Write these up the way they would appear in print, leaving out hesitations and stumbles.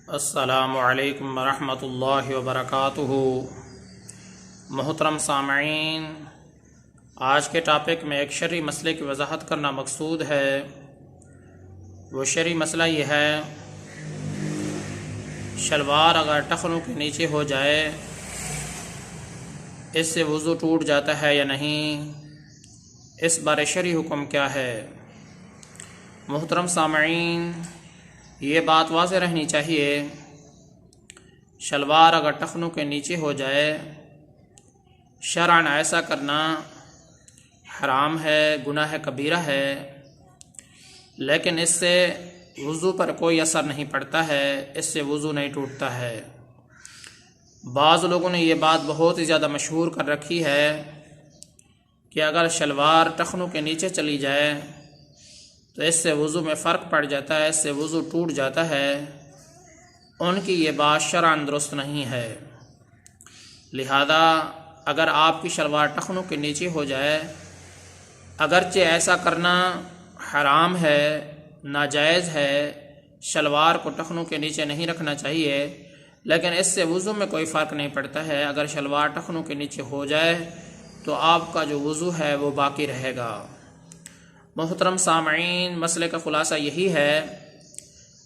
السلام علیکم ورحمۃ اللہ وبرکاتہ۔ محترم سامعین، آج کے ٹاپک میں ایک شرعی مسئلے کی وضاحت کرنا مقصود ہے۔ وہ شرعی مسئلہ یہ ہے، شلوار اگر ٹخنوں کے نیچے ہو جائے اس سے وضو ٹوٹ جاتا ہے یا نہیں، اس بارے شرعی حکم کیا ہے؟ محترم سامعین، یہ بات واضح رہنی چاہیے، شلوار اگر ٹخنوں کے نیچے ہو جائے شرعاً ایسا کرنا حرام ہے، گناہ کبیرہ ہے، لیکن اس سے وضو پر کوئی اثر نہیں پڑتا ہے، اس سے وضو نہیں ٹوٹتا ہے۔ بعض لوگوں نے یہ بات بہت ہی زیادہ مشہور کر رکھی ہے کہ اگر شلوار ٹخنوں کے نیچے چلی جائے تو اس سے وضو میں فرق پڑ جاتا ہے، اس سے وضو ٹوٹ جاتا ہے۔ ان کی یہ بات شرعاً درست نہیں ہے۔ لہذا اگر آپ کی شلوار ٹخنوں کے نیچے ہو جائے، اگرچہ ایسا کرنا حرام ہے، ناجائز ہے، شلوار کو ٹخنوں کے نیچے نہیں رکھنا چاہیے، لیکن اس سے وضو میں کوئی فرق نہیں پڑتا ہے۔ اگر شلوار ٹخنوں کے نیچے ہو جائے تو آپ کا جو وضو ہے وہ باقی رہے گا۔ محترم سامعین، مسئلے کا خلاصہ یہی ہے،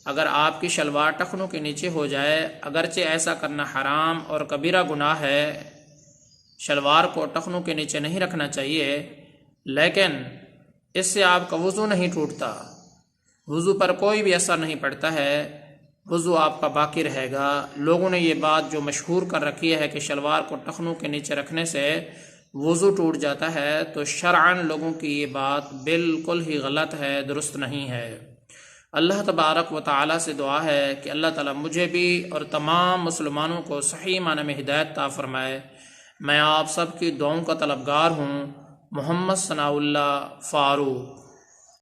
اگر آپ کی شلوار ٹخنوں کے نیچے ہو جائے، اگرچہ ایسا کرنا حرام اور کبیرہ گناہ ہے، شلوار کو ٹخنوں کے نیچے نہیں رکھنا چاہیے، لیکن اس سے آپ کا وضو نہیں ٹوٹتا، وضو پر کوئی بھی اثر نہیں پڑتا ہے، وضو آپ کا باقی رہے گا۔ لوگوں نے یہ بات جو مشہور کر رکھی ہے کہ شلوار کو ٹخنوں کے نیچے رکھنے سے وضو ٹوٹ جاتا ہے، تو شرعاً لوگوں کی یہ بات بالکل ہی غلط ہے، درست نہیں ہے۔ اللہ تبارک و تعالی سے دعا ہے کہ اللہ تعالی مجھے بھی اور تمام مسلمانوں کو صحیح معنی میں ہدایت عطا فرمائے۔ میں آپ سب کی دعاؤں کا طلبگار ہوں۔ محمد ثناء اللہ فاروق۔